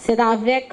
C'est avec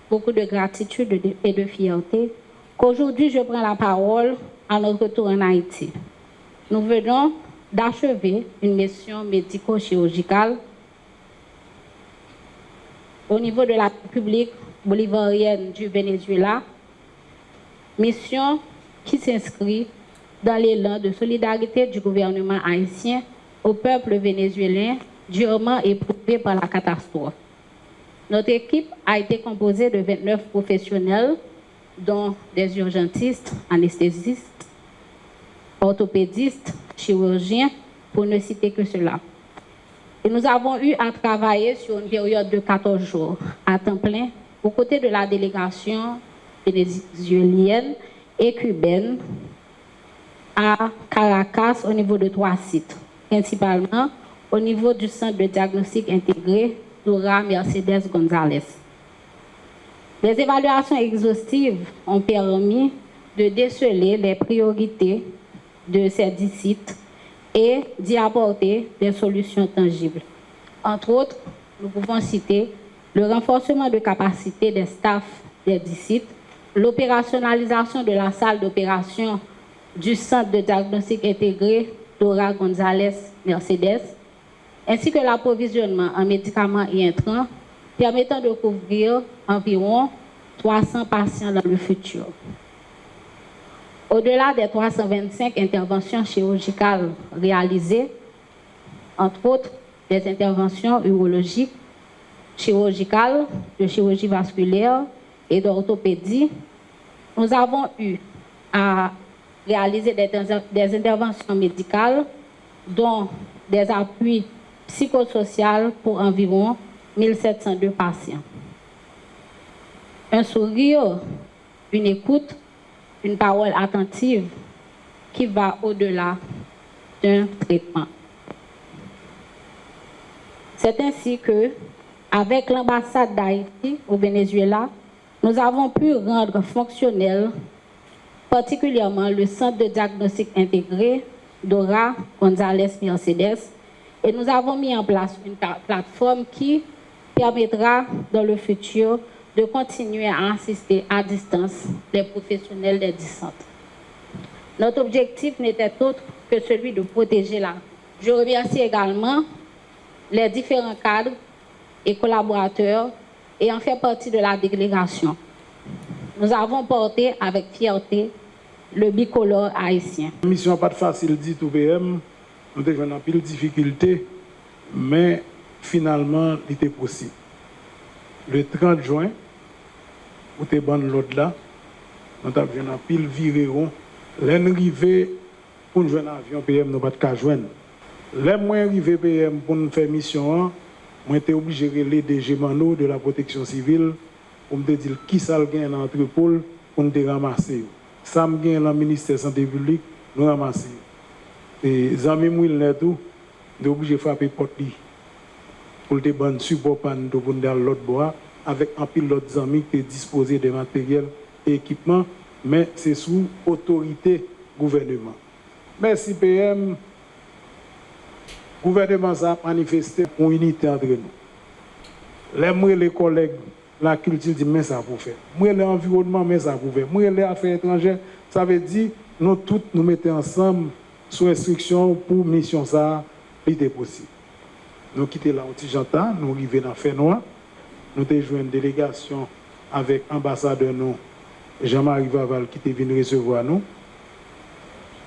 beaucoup de gratitude et de fierté qu'aujourd'hui je prends la parole à notre retour en Haïti. Nous venons d'achever une mission médico-chirurgicale au niveau de la République bolivarienne du Venezuela, mission qui s'inscrit dans l'élan de solidarité du gouvernement haïtien au peuple vénézuélien durement éprouvé par la catastrophe. Notre équipe a été composée de 29 professionnels, dont des urgentistes, anesthésistes, orthopédistes, chirurgiens, pour ne citer que cela. Et nous avons eu à travailler sur une période de 14 jours à temps plein aux côtés de la délégation vénézuélienne et cubaine à Caracas au niveau de 3 sites, principalement au niveau du centre de diagnostic intégré Dora Mercedes González. Les évaluations exhaustives ont permis de déceler les priorités de ces 10 sites et d'y apporter des solutions tangibles. Entre autres, nous pouvons citer le renforcement de capacité des staffs des 10 sites, l'opérationnalisation de la salle d'opération du centre de diagnostic intégré Dora González Mercedes, ainsi que l'approvisionnement en médicaments et intrants permettant de couvrir environ 300 patients dans le futur. Au-delà des 325 interventions chirurgicales réalisées, entre autres des interventions urologiques, chirurgicales, de chirurgie vasculaire et d'orthopédie, nous avons eu à réaliser des interventions médicales, dont des appuis psychosociaux pour environ 1702 patients. Un sourire, une écoute, une parole attentive qui va au-delà d'un traitement. C'est ainsi que, avec l'ambassade d'Haïti au Venezuela, nous avons pu rendre fonctionnel particulièrement le centre de diagnostic intégré Dora González Mercedes, et nous avons mis en place une plateforme qui permettra dans le futur de continuer à assister à distance les professionnels des 10 centres. Notre objectif n'était autre que celui de protéger la. Je remercie également les différents cadres et collaborateurs ayant fait partie de la délégation. Nous avons porté avec fierté le bicolore haïtien. La mission n'est pas facile dit au PM, nous avons un pile de difficultés, mais finalement, il était possible. Le 30 juin, où tu es bon l'autre là, nous avons un pile viréon. L'arrivée pour nous joindre un avion PM, nous n'avons pas de joindre. Les moyens arrivés PM pour nous faire mission, moi été obligé de les DG Mano de la protection civile pour me dire qui ça le gain dans l'entrepôt pour nous ramasser. Ça me gagne dans le ministère de la Santé publique, nous ramasser. Et les amis Mouillet tout, nous obligés de frapper porte pour te ban support pour nous dans l'autre bois avec un pile d'autres amis qui disposent de matériel et équipement, mais c'est sous autorité gouvernement. Merci PM. Le gouvernement a manifesté pour unité entre nous. Les collègues, la culture dit mais ça pour faire. Moi l'environnement mais ça pour faire. Moi les affaires étrangères, ça veut dire nous tous nous mettons ensemble sous instruction pour mission ça était possible. Nous quittons là au Tijanta, nous arrivons dans Fénois, nous avons joué une délégation avec l'ambassadeur nous Jean-Marie Vaval qui est venu recevoir nous.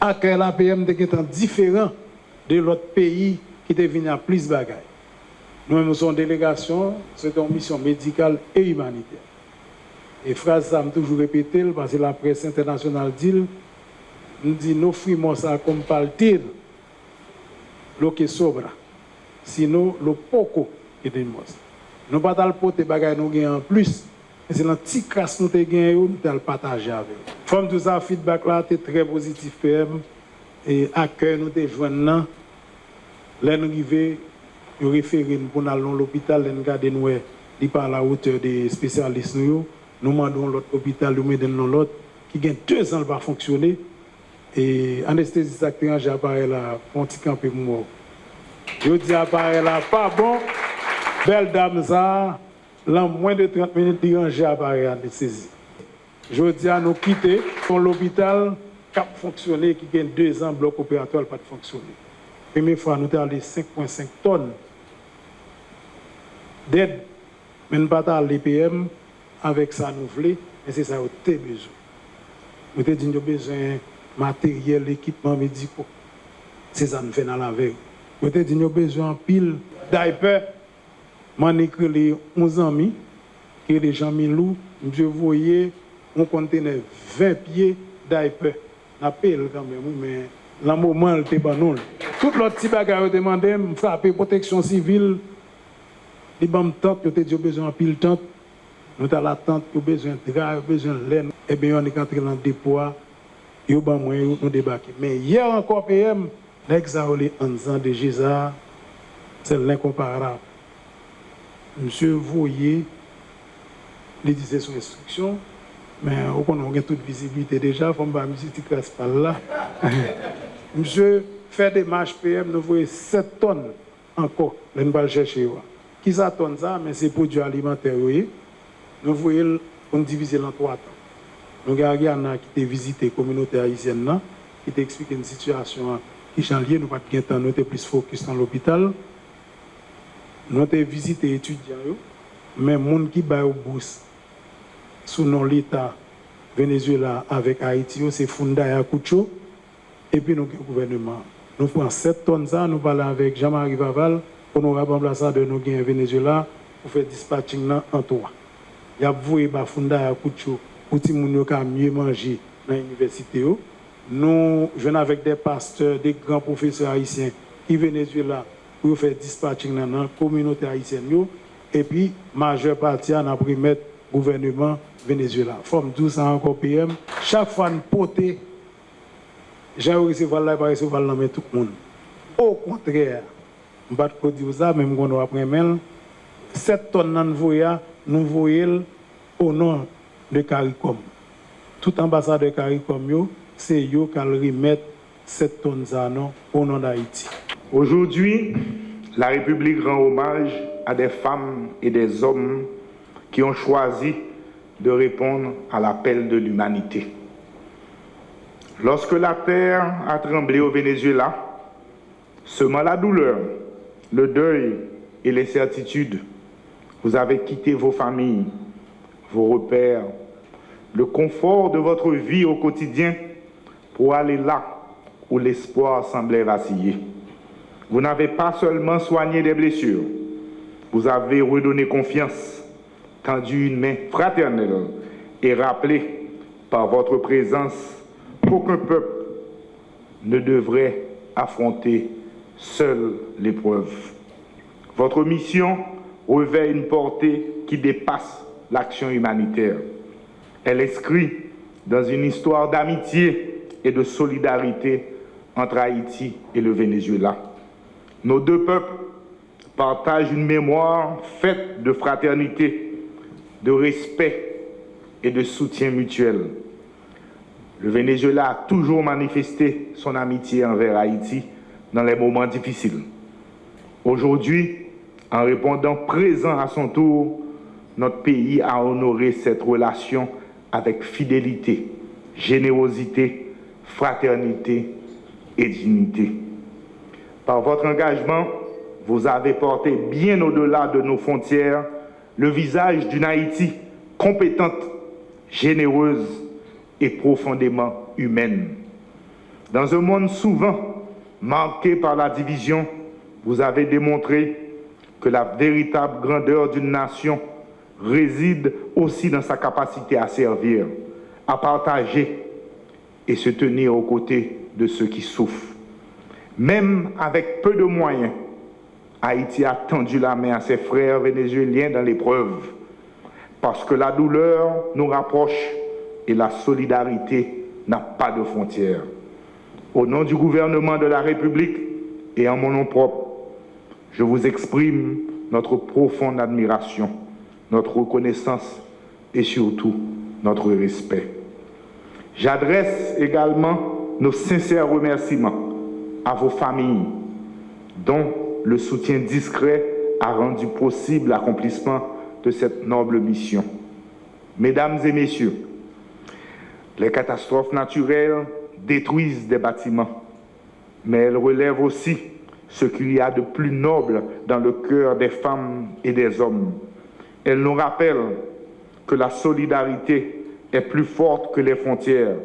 À quel APM est différent de l'autre pays qui est venu à plus de bagailles. Nous sommes une délégation, c'est une mission médicale et humanitaire. Et phrase ça, je toujours répété parce que la presse internationale dit, nous dit nous offrons ça comme partir, lo que sobra. Sinon, le poco est de nous. Nous pas dans le pot de bagailles nous gagnons en plus. C'est dans petit casse nous te gagnons, nous te le partager avec. Comme tout ça, feedback là, c'est très positif PM et accueil nous te joignons. Là nous arrivons, nous référons pour aller à l'hôpital, nous regardons nous, il par la hauteur des spécialistes nous demandons l'autre hôpital, nous mettons dans l'autre qui gagne 2 ans va fonctionner et anesthésiste acteur j'ai appareil là, un petit campé moi. Je dis appareil là pas bon. Belle dame ça, Là, moins de 30 minutes, il range appareil à saisi. Je dis à nous quitter l'hôpital qui a fonctionné, qui a 2 ans, bloc opératoire pas de fonctionner. Première fois, nous avons allé 5,5 tonnes d'aide. Mais nous pas allé PM avec ça nous voulons, mais c'est ça que nous avons besoin. Nous avons dit que nous avons besoin de matériel, équipement médicaux. C'est ça que nous faisons dans la veille. Nous avons dit que nous avons besoin de pile diapers. Moi, j'ai écrit les 11 amis, qui les gens Milou, je voyais un conteneur 20 pieds diapers. Appel quand même, mais dans le moment, il était bon. Tout l'autre petit bagage demandé, me frapper protection civile. Les bandes tentes, ils ont besoin de pile tente. Nous avons la tente, ils ont besoin de drap, besoin de laine. Et bien, on est entré dans le dépôt, ils ont besoin de nous débarquer. Mais hier encore, PM, l'exaolé en disant de Géza, c'est l'incomparable. Monsieur Voyer, il disait son instruction, mais on a toute visibilité déjà, il faut que monsieur ne casse pas là. Monsieur fait des marches PM, nous voyons 7 tonnes encore, nous ne pas le chercher. Qui ça tonne ça, mais c'est produits alimentaires. Nous voyons qu'on divise en 3 temps. Nous avons qui a visité la communauté haïtienne, qui a expliqué une situation qui change, nous pas de temps, nous sommes plus focus dans l'hôpital. Nous avons visité les étudiants, mais les gens qui ont bourse sous l'État Venezuela avec Haïti, c'est Fundaya Kucho, et puis nous avons le gouvernement. Nous prenons 7 tonnes, nous parlons avec Jean-Marie Vaval, honorable ambassadeur de nous au Venezuela, pour faire dispatching en 3. Il y a voué Fundaya Kucho pour que les gens puissent mieux manger dans l'université. Nous venons avec des pasteurs, des grands professeurs haïtiens qui Venezuela pour faire dispatching dans la communauté haïtienne. Et puis, majeure partie, on a pris mettre gouvernement Venezuela. Forme 12 ans encore PM. Chaque fois, nous portons, j'ai recevoir là, pas recevoir là, mais tout le monde. Au contraire, je ne vais pas dire ça, même quand on après mail, 7 tonnes nous voyons au nom de CARICOM. Tout ambassadeur de CARICOM, c'est eux qui remettent 7 tonnes au nom d'Haïti. Aujourd'hui, la République rend hommage à des femmes et des hommes qui ont choisi de répondre à l'appel de l'humanité. Lorsque la terre a tremblé au Venezuela, semant la douleur, le deuil et les certitudes, vous avez quitté vos familles, vos repères, le confort de votre vie au quotidien pour aller là où l'espoir semblait vaciller. Vous n'avez pas seulement soigné des blessures, vous avez redonné confiance, tendu une main fraternelle et rappelé par votre présence qu'aucun peuple ne devrait affronter seul l'épreuve. Votre mission revêt une portée qui dépasse l'action humanitaire. Elle inscrit dans une histoire d'amitié et de solidarité entre Haïti et le Venezuela. Nos deux peuples partagent une mémoire faite de fraternité, de respect et de soutien mutuel. Le Venezuela a toujours manifesté son amitié envers Haïti dans les moments difficiles. Aujourd'hui, en répondant présent à son tour, notre pays a honoré cette relation avec fidélité, générosité, fraternité et dignité. Par votre engagement, vous avez porté bien au-delà de nos frontières le visage d'une Haïti compétente, généreuse et profondément humaine. Dans un monde souvent marqué par la division, vous avez démontré que la véritable grandeur d'une nation réside aussi dans sa capacité à servir, à partager et se tenir aux côtés de ceux qui souffrent. Même avec peu de moyens, Haïti a tendu la main à ses frères vénézuéliens dans l'épreuve, parce que la douleur nous rapproche et la solidarité n'a pas de frontières. Au nom du gouvernement de la République et en mon nom propre, je vous exprime notre profonde admiration, notre reconnaissance et surtout notre respect. J'adresse également nos sincères remerciements à vos familles, dont le soutien discret a rendu possible l'accomplissement de cette noble mission. Mesdames et messieurs, les catastrophes naturelles détruisent des bâtiments, mais elles relèvent aussi ce qu'il y a de plus noble dans le cœur des femmes et des hommes. Elles nous rappellent que la solidarité est plus forte que les frontières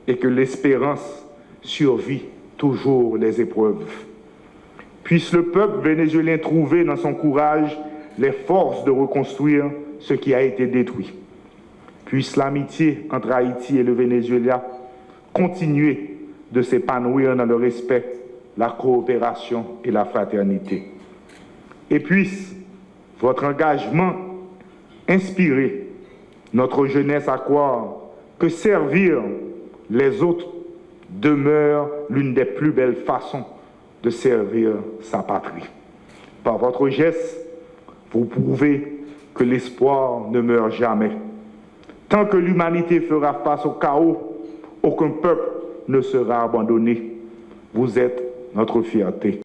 et que l'espérance survit toujours les épreuves. Puisse le peuple vénézuélien trouver dans son courage les forces de reconstruire ce qui a été détruit. Puisse l'amitié entre Haïti et le Venezuela continuer de s'épanouir dans le respect, la coopération et la fraternité. Et puisse votre engagement inspirer notre jeunesse à croire que servir les autres demeure l'une des plus belles façons de servir sa patrie. Par votre geste, vous prouvez que l'espoir ne meurt jamais. Tant que l'humanité fera face au chaos, aucun peuple ne sera abandonné. Vous êtes notre fierté.